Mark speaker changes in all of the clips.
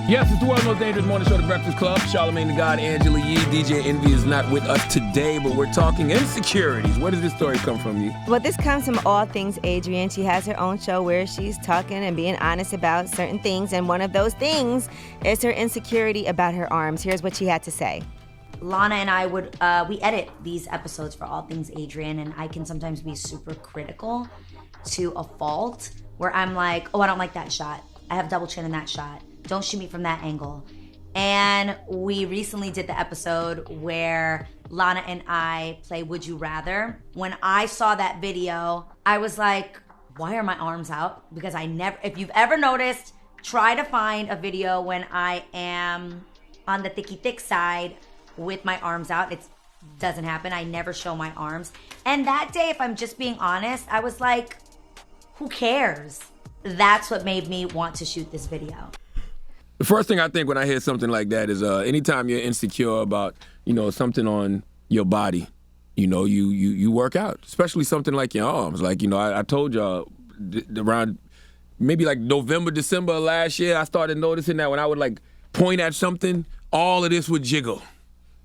Speaker 1: Yes, it's the world's most dangerous morning show, The Breakfast Club. Charlamagne the God, Angela Yee. DJ Envy is not with us today, but we're talking insecurities. Where does this story come from, Yee?
Speaker 2: Well, this comes from All Things Adrienne. She has her own show where she's talking and being honest about certain things, and one of those things is her insecurity about her arms. Here's what she had to say.
Speaker 3: Lana and I we edit these episodes for All Things Adrienne, and I can sometimes be super critical to a fault where I'm like, oh, I don't like that shot. I have double chin in that shot. Don't shoot me from that angle. And we recently did the episode where Lana and I play Would You Rather. When I saw that video, I was like, why are my arms out? Because if you've ever noticed, try to find a video when I am on the thick side with my arms out. It doesn't happen. I never show my arms. And that day, if I'm just being honest, I was like, who cares? That's what made me want to shoot this video.
Speaker 1: The first thing I think when I hear something like that is anytime you're insecure about, something on your body, you work out, especially something like your arms. Like, I told y'all around maybe like November, December of last year, I started noticing that when I would like point at something, all of this would jiggle.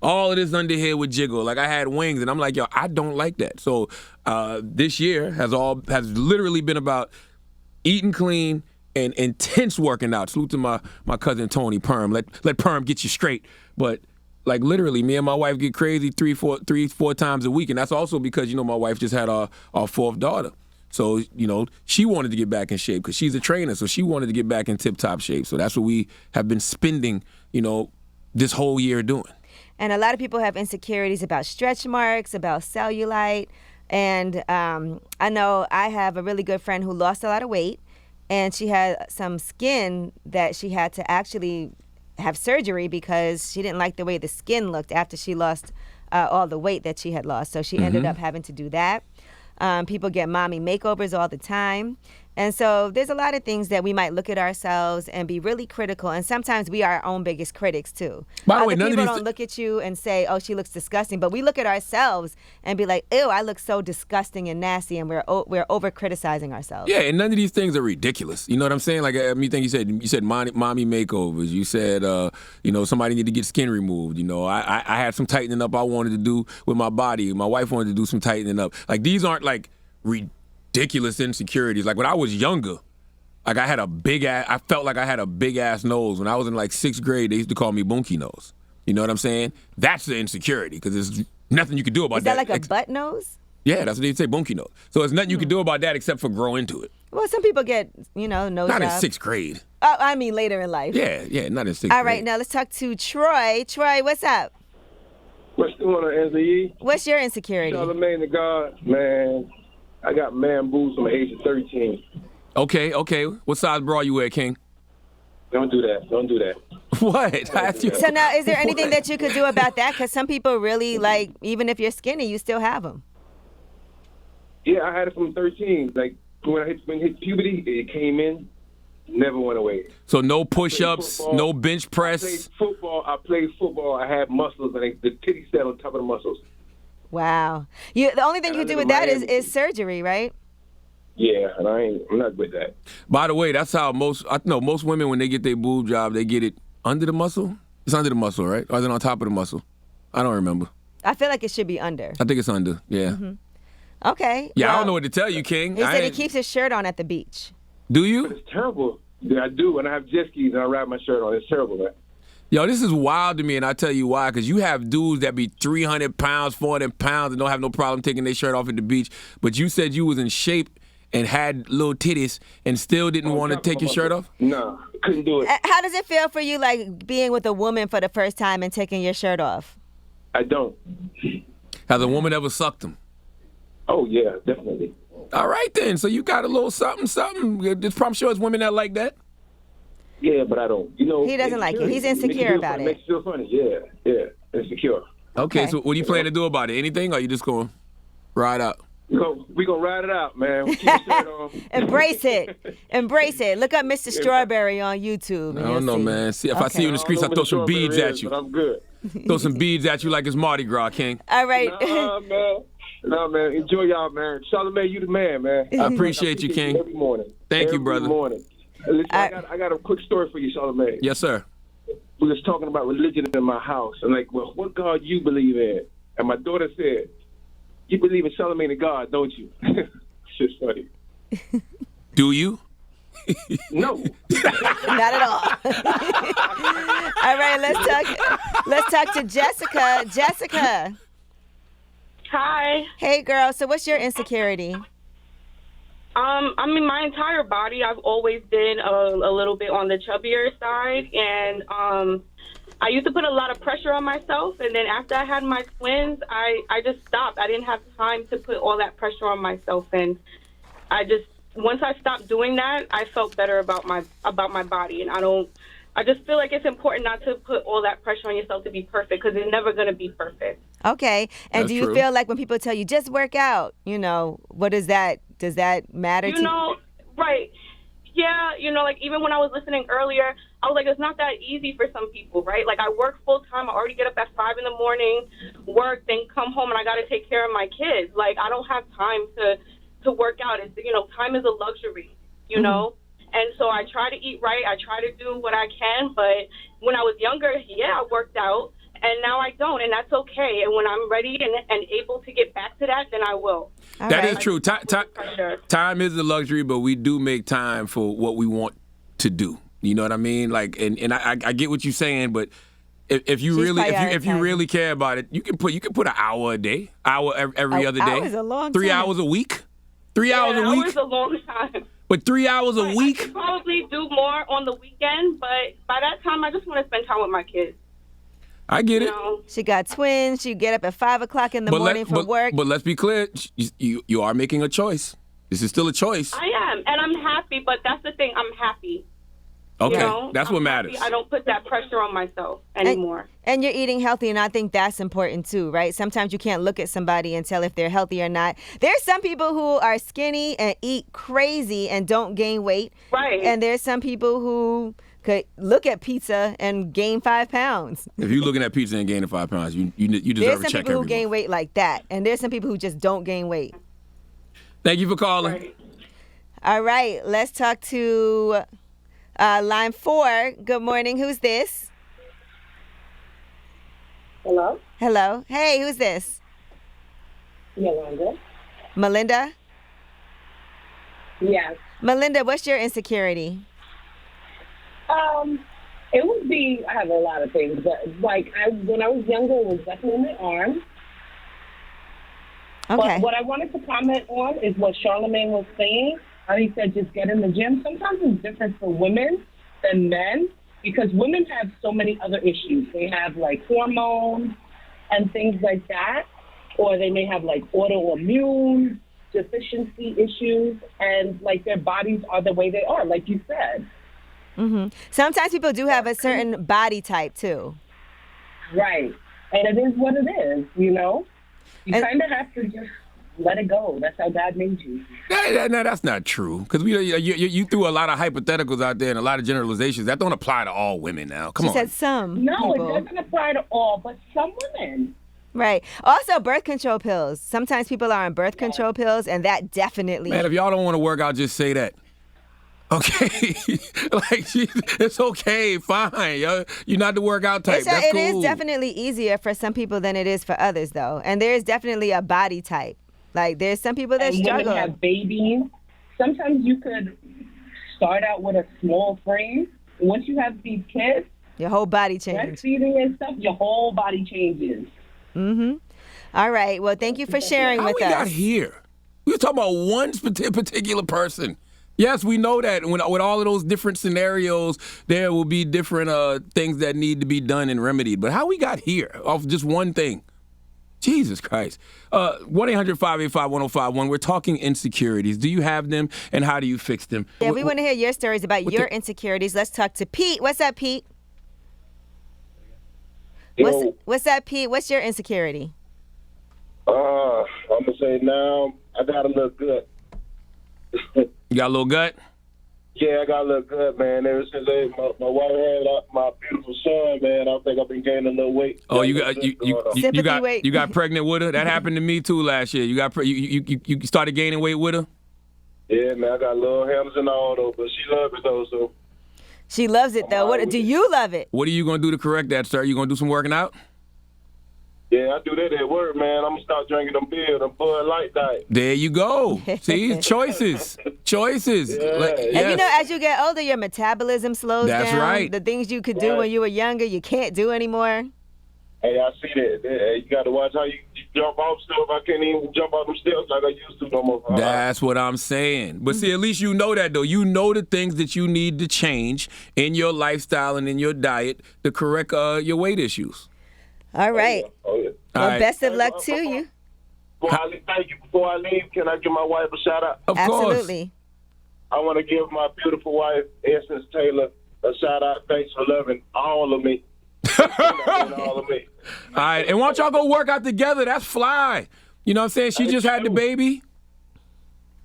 Speaker 1: All of this under here would jiggle. Like I had wings, and I'm like, yo, I don't like that. So this year has literally been about eating clean and intense working out. Salute to my cousin Tony Perm. Let Perm get you straight. But like literally, me and my wife get crazy three, four times a week, and that's also because my wife just had our fourth daughter. So she wanted to get back in shape because she's a trainer, so she wanted to get back in tip-top shape. So that's what we have been spending this whole year doing.
Speaker 2: And a lot of people have insecurities about stretch marks, about cellulite. And I know I have a really good friend who lost a lot of weight, and she had some skin that she had to actually have surgery because she didn't like the way the skin looked after she lost all the weight that she had lost. So she ended up having to do that. People get mommy makeovers all the time. And so there's a lot of things that we might look at ourselves and be really critical. And sometimes we are our own biggest critics, too.
Speaker 1: By the way,
Speaker 2: people don't look at you and say, oh, she looks disgusting. But we look at ourselves and be like, ew, I look so disgusting and nasty. And we're over-criticizing ourselves.
Speaker 1: Yeah, and none of these things are ridiculous. You know what I'm saying? Like, you said mommy makeovers. You said, somebody need to get skin removed. I had some tightening up I wanted to do with my body. My wife wanted to do some tightening up. Like, these aren't, like, ridiculous insecurities. Like when I was younger, like I felt like I had a big ass nose. When I was in like 6th grade, they used to call me Bunky Nose. You know what I'm saying? That's the insecurity because there's nothing you can do about that.
Speaker 2: Is that like a butt nose?
Speaker 1: Yeah, that's what they say, Bunky Nose. So there's nothing you can do about that except for grow into it.
Speaker 2: Well, some people get, nose
Speaker 1: Not in
Speaker 2: job.
Speaker 1: 6th grade.
Speaker 2: Oh, I mean later in life.
Speaker 1: Yeah, not in 6th grade.
Speaker 2: All right, now let's talk to Troy. Troy, what's up?
Speaker 4: What's going on, Angela?
Speaker 2: What's your insecurity?
Speaker 4: Charlamagne the God, man. I got man boobs from the age of 13.
Speaker 1: Okay. What size bra you wear, King?
Speaker 4: Don't do that.
Speaker 1: What? I asked you.
Speaker 2: So now, is there anything that you could do about that? Because some people really, like, even if you're skinny, you still have them.
Speaker 4: Yeah, I had it from 13. Like, when I hit puberty, it came in, never went away.
Speaker 1: So no push-ups, no bench press?
Speaker 4: I played football. I had muscles, and the titties sat on top of the muscles.
Speaker 2: Wow. The only thing you do with that is surgery, right?
Speaker 4: Yeah, and I'm not with that.
Speaker 1: By the way, that's how most women, when they get their boob job, they get it under the muscle? It's under the muscle, right? Or is it on top of the muscle? I don't remember.
Speaker 2: I feel like it should be under.
Speaker 1: I think it's under, yeah.
Speaker 2: Mm-hmm. Okay.
Speaker 1: Yeah, well, I don't know what to tell you, King.
Speaker 2: He said he keeps his shirt on at the beach.
Speaker 1: Do you?
Speaker 4: But it's terrible. Yeah, I do, and I have jet skis, and I wrap my shirt on. It's terrible, man.
Speaker 1: Yo, this is wild to me, and I'll tell you why. Because you have dudes that be 300 pounds, 400 pounds, and don't have no problem taking their shirt off at the beach. But you said you was in shape and had little titties and still didn't want to take your shirt off?
Speaker 4: No, couldn't do it.
Speaker 2: How does it feel for you, like, being with a woman for the first time and taking your shirt off?
Speaker 4: I don't.
Speaker 1: Has a woman ever sucked him?
Speaker 4: Oh, yeah, definitely.
Speaker 1: All right, then. So you got a little something. I'm sure it's women that like that.
Speaker 4: Yeah, but I don't.
Speaker 2: He doesn't like it. He's insecure about it.
Speaker 4: Makes you feel funny. Yeah, insecure.
Speaker 1: Okay, so what do you plan to do about it? Anything, or are you just going to ride out?
Speaker 4: We gonna ride it out, man. We'll keep the shirt on.
Speaker 2: Embrace it. Look up Mr. Strawberry on YouTube.
Speaker 1: I don't know, man. See, if I see you in the streets, I throw some beads at you.
Speaker 4: But I'm good.
Speaker 1: Throw some beads at you like it's Mardi Gras, King.
Speaker 2: All right.
Speaker 4: Nah, man. Enjoy y'all, man. Charlamagne, you the man, man.
Speaker 1: I appreciate you, King.
Speaker 4: Every morning.
Speaker 1: Thank you, brother.
Speaker 4: Every morning. Listen, I got a quick story for you, Charlamagne.
Speaker 1: Yes, sir.
Speaker 4: We was talking about religion in my house. I'm like, well, what God you believe in? And my daughter said, you believe in Charlamagne and God, don't you? It's just funny.
Speaker 1: Do you?
Speaker 4: No.
Speaker 2: Not at all. All right, let's talk to Jessica. Jessica.
Speaker 5: Hi.
Speaker 2: Hey, girl. So what's your insecurity?
Speaker 5: I mean, my entire body, I've always been a little bit on the chubbier side, and I used to put a lot of pressure on myself, and then after I had my twins, I just stopped. I didn't have time to put all that pressure on myself, and once I stopped doing that, I felt better about my body, and I just feel like it's important not to put all that pressure on yourself to be perfect, because it's never going to be perfect.
Speaker 2: Okay. And
Speaker 1: That's
Speaker 2: do you
Speaker 1: true.
Speaker 2: feel like when people tell you just work out, what is that? Does that matter to you?
Speaker 5: Right. Yeah, like even when I was listening earlier, I was like, it's not that easy for some people, right? Like I work full time. I already get up at 5 a.m, work, then come home and I got to take care of my kids. Like I don't have time to work out. It's, time is a luxury, know? And so I try to eat right. I try to do what I can. But when I was younger, I worked out. And now I don't, and that's okay. And when I'm ready and able to get back to that, then I will.
Speaker 1: That is true. Time is a luxury, but we do make time for what we want to do. You know what I mean? Like, and I get what you're saying, but if you really care about it, you can put an hour a day, every other day,
Speaker 2: hour's a long
Speaker 1: 3
Speaker 2: time.
Speaker 1: hours a week, 3 hours a week.
Speaker 5: Hours a long time.
Speaker 1: But 3 hours a
Speaker 5: I
Speaker 1: week.
Speaker 5: could probably do more on the weekend, but by that time, I just want to spend time with my kids.
Speaker 1: I get it.
Speaker 2: She got twins. She get up at 5 o'clock in the morning for work.
Speaker 1: But let's be clear. You are making a choice. This is still a choice.
Speaker 5: I am, and I'm happy, but that's the thing. I'm happy.
Speaker 1: Okay, that's what matters.
Speaker 5: I don't put that pressure on myself anymore.
Speaker 2: And you're eating healthy, and I think that's important too, right? Sometimes you can't look at somebody and tell if they're healthy or not. There's some people who are skinny and eat crazy and don't gain weight.
Speaker 5: Right.
Speaker 2: And there's some people who could look at pizza and gain 5 pounds.
Speaker 1: If you're looking at pizza and gaining 5 pounds, you deserve
Speaker 2: There's
Speaker 1: a check
Speaker 2: some people who
Speaker 1: every
Speaker 2: gain
Speaker 1: month.
Speaker 2: weight like that, and there's some people who just don't gain weight.
Speaker 1: Thank you for calling.
Speaker 5: Right.
Speaker 2: All right, let's talk to line 4. Good morning. Who's this?
Speaker 6: Hello?
Speaker 2: Hello. Hey, who's this?
Speaker 6: Yolanda?
Speaker 2: Melinda?
Speaker 6: Yes.
Speaker 2: Melinda, what's your insecurity?
Speaker 6: It would be, I have a lot of things, but when I was younger, it was definitely my arm.
Speaker 2: Okay.
Speaker 6: But what I wanted to comment on is what Charlamagne was saying. How he said just get in the gym. Sometimes it's different for women than men because women have so many other issues. They have like hormones and things like that, or they may have like autoimmune deficiency issues, and like their bodies are the way they are, like you said.
Speaker 2: Mm-hmm. Sometimes people do have a certain body type too.
Speaker 6: Right. And it is what it is, You kind of have to just let it go. That's how God made you.
Speaker 1: No, that's not true. Because you threw a lot of hypotheticals out there and a lot of generalizations. That don't apply to all women now. Come on.
Speaker 2: She said some
Speaker 6: No,
Speaker 2: people.
Speaker 6: it doesn't apply to all, but some women.
Speaker 2: Right. Also, birth control pills. Sometimes people are on birth control pills, and that definitely.
Speaker 1: Man, if y'all don't want to work out, just say that. Okay? It's okay, fine. You're not the workout type. That's
Speaker 2: It
Speaker 1: cool.
Speaker 2: is definitely easier for some people than it is for others, though. And there is definitely a body type. Like, there's some people that
Speaker 6: And
Speaker 2: struggle.
Speaker 6: women have babies. Sometimes you could start out with a small frame. Once you have these kids,
Speaker 2: Your whole body changes.
Speaker 6: breastfeeding and stuff, your whole body changes.
Speaker 2: Mm-hmm. All right. Well, thank you for sharing
Speaker 1: How
Speaker 2: with
Speaker 1: we
Speaker 2: us.
Speaker 1: got here? We were talking about one particular person. Yes, we know that with all of those different scenarios, there will be different things that need to be done and remedied. But how we got here off just one thing? Jesus Christ. 1-800-585-1051. We're talking insecurities. Do you have them, and how do you fix them?
Speaker 2: Yeah, we want to hear your stories about your insecurities. Let's talk to Pete. What's up, Pete? What's up, Pete? What's your insecurity?
Speaker 4: I'm going to say now, I got a little good.
Speaker 1: You got a little gut?
Speaker 4: Yeah, I got a little good, man. Ever since my wife had my beautiful son, man, I think I've been gaining a little weight.
Speaker 1: Oh, you
Speaker 2: Sympathy weight.
Speaker 1: got pregnant with her? That happened to me too last year. You started gaining weight with her?
Speaker 4: Yeah, man, I got little hands and all though, but she loves it though, so.
Speaker 2: She loves it though. What do you love it?
Speaker 1: What are you gonna do to correct that, sir? You gonna do some working out?
Speaker 4: Yeah, I do that at work, man. I'm gonna start drinking them beer, them Bud Light diet.
Speaker 1: There you go. See, choices.
Speaker 4: Yeah.
Speaker 2: And you know, as you get older, your metabolism slows down.
Speaker 1: That's right.
Speaker 2: The things you could do when you were younger, you can't do anymore.
Speaker 4: Hey, I see that. Hey, you got to watch how you jump off stuff. I can't even jump off them steps like I used to no more.
Speaker 1: That's what I'm saying. But see, at least you know that, though. You know the things that you need to change in your lifestyle and in your diet to correct your weight issues.
Speaker 2: All right.
Speaker 4: Oh, yeah.
Speaker 2: Well,
Speaker 1: All right.
Speaker 2: best of luck to you.
Speaker 4: Thank you. Before I leave, can I give my wife a shout out?
Speaker 1: Of course.
Speaker 2: Absolutely.
Speaker 4: I want to give my beautiful wife, Essence Taylor, a shout out. Thanks for loving all of me. All of me.
Speaker 1: All right. And why don't y'all go work out together? That's fly. You know what I'm saying? She just had the baby.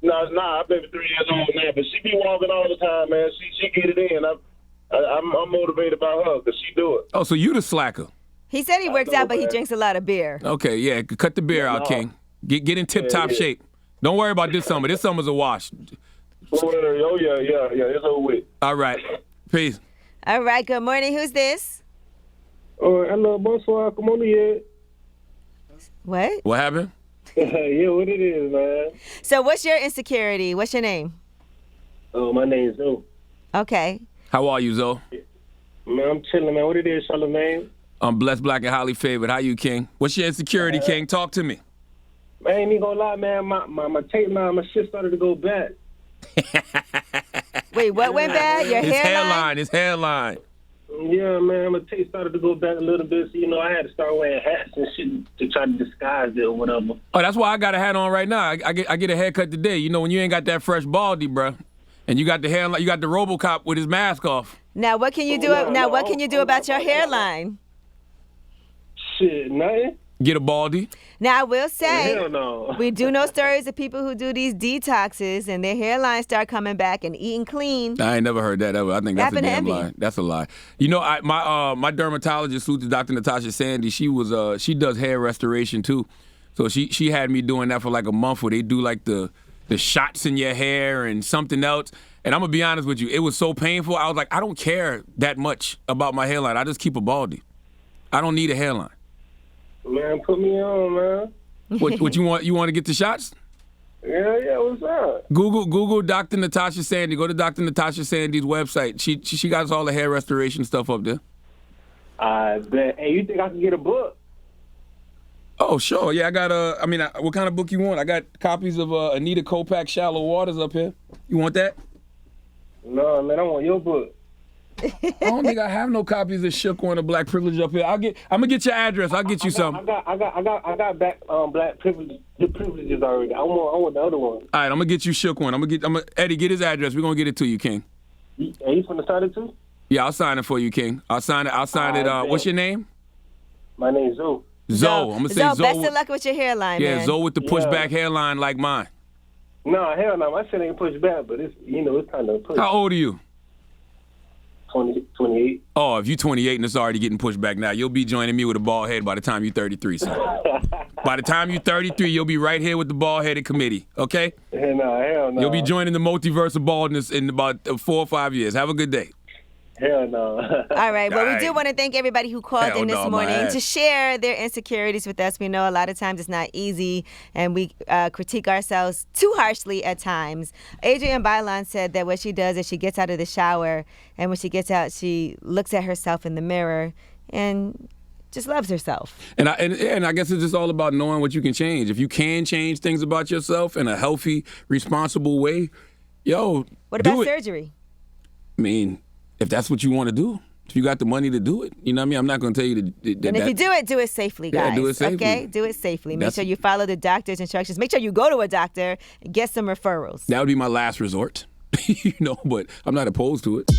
Speaker 4: Nah, I've been 3 years old now, but she be walking all the time, man. She get it in. I'm motivated by her because she do it.
Speaker 1: Oh, so you the slacker.
Speaker 2: He said he works out, but he drinks a lot of beer.
Speaker 1: Okay, yeah. Cut the beer out, King. Get in tip-top shape. Don't worry about this summer. This summer's a wash.
Speaker 4: Oh, yeah. It's over with.
Speaker 1: All right. Peace.
Speaker 2: All right. Good morning. Who's this?
Speaker 4: Hello, bonsoir. Come on here.
Speaker 2: What?
Speaker 1: What happened?
Speaker 4: Yeah, what it is, man.
Speaker 2: So what's your insecurity? What's your name?
Speaker 4: Oh, my name's Zoe.
Speaker 2: Okay.
Speaker 1: How are you, Zoe?
Speaker 4: Man, I'm chilling, man. What it is, Charlamagne?
Speaker 1: I'm blessed, black, and highly favored. How you, King? What's your insecurity, King? Talk to me.
Speaker 4: I ain't even gonna lie, man. My tape line, my shit started to go bad.
Speaker 2: Wait, what went bad? Your hairline?
Speaker 1: His hairline.
Speaker 4: Yeah, man, my tape started to go back a little bit. So, I had to start wearing hats and shit to try to disguise it or whatever.
Speaker 1: Oh, that's why I got a hat on right now. I get a haircut today. You know, when you ain't got that fresh baldy, bruh, and you got the hair, you got the RoboCop with his mask off.
Speaker 2: Now, what can you do? What can you do about your hairline?
Speaker 4: Shit, nothing.
Speaker 1: Get a baldy.
Speaker 2: Now, I will say,
Speaker 4: Hell no.
Speaker 2: we do know stories of people who do these detoxes and their hairlines start coming back and eating clean.
Speaker 1: I ain't never heard that ever. I think that's a
Speaker 2: Happened to
Speaker 1: damn
Speaker 2: Envy.
Speaker 1: lie. That's a lie. You know, my dermatologist, who's Dr. Natasha Sandy, she does hair restoration too. So she had me doing that for like a month where they do like the shots in your hair and something else. And I'm gonna be honest with you, it was so painful. I was like, I don't care that much about my hairline. I just keep a baldy. I don't need a hairline.
Speaker 4: Man, put me on, man.
Speaker 1: What you want? You want to get the shots?
Speaker 4: Yeah, what's up?
Speaker 1: Google Dr. Natasha Sandy. Go to Dr. Natasha Sandy's website. She got all the hair restoration stuff up there.
Speaker 4: I bet. Hey, you think I can get a book?
Speaker 1: Oh, sure. Yeah, I got what kind of book you want? I got copies of Anita Kopac's Shallow Waters up here. You want that?
Speaker 4: No, man, I want your book.
Speaker 1: I don't think I have no copies of Shook One or Black Privilege up here. I'm gonna get your address. I'll get you some.
Speaker 4: I got back Black Privilege, the privileges already. I want the other one.
Speaker 1: All right, I'm gonna get you Shook One. Eddie, get his address. We're gonna get it to you, King.
Speaker 4: You finna start it too?
Speaker 1: Yeah, I'll sign it for you, King. I'll sign it. What's your name?
Speaker 4: My name's Zoe.
Speaker 1: Zoe. I'm gonna say Zoe.
Speaker 2: Best of luck with your hairline,
Speaker 1: Yeah,
Speaker 2: man.
Speaker 1: Zoe with the pushback hairline like mine.
Speaker 4: No, hell no. My shit ain't pushed back, but it's it's kind of pushed.
Speaker 1: How old are you?
Speaker 4: 28.
Speaker 1: Oh, if you're 28 and it's already getting pushed back now, you'll be joining me with a bald head by the time you're 33, son. By the time you're 33, you'll be right here with the bald-headed committee, okay?
Speaker 4: Hell no.
Speaker 1: You'll be joining the multiverse of baldness in about 4 or 5 years. Have a good day.
Speaker 4: Hell no.
Speaker 2: All right. Well, we do want to thank everybody who called
Speaker 1: Hell
Speaker 2: in this
Speaker 1: no, my
Speaker 2: morning
Speaker 1: ass.
Speaker 2: to share their insecurities with us. We know a lot of times it's not easy, and we critique ourselves too harshly at times. Adrienne Bailon said that what she does is she gets out of the shower, and when she gets out, she looks at herself in the mirror and just loves herself.
Speaker 1: And I guess it's just all about knowing what you can change. If you can change things about yourself in a healthy, responsible way,
Speaker 2: What
Speaker 1: do
Speaker 2: about
Speaker 1: it.
Speaker 2: surgery?
Speaker 1: I mean, if that's what you want to do, if you got the money to do it, you know what I mean? I'm not going to tell you to.
Speaker 2: And if you do it safely, guys.
Speaker 1: Yeah, do it safely.
Speaker 2: Okay? Do it safely. Make
Speaker 1: That's-
Speaker 2: sure you follow the doctor's instructions. Make sure you go to a doctor and get some referrals.
Speaker 1: That would be my last resort, but I'm not opposed to it.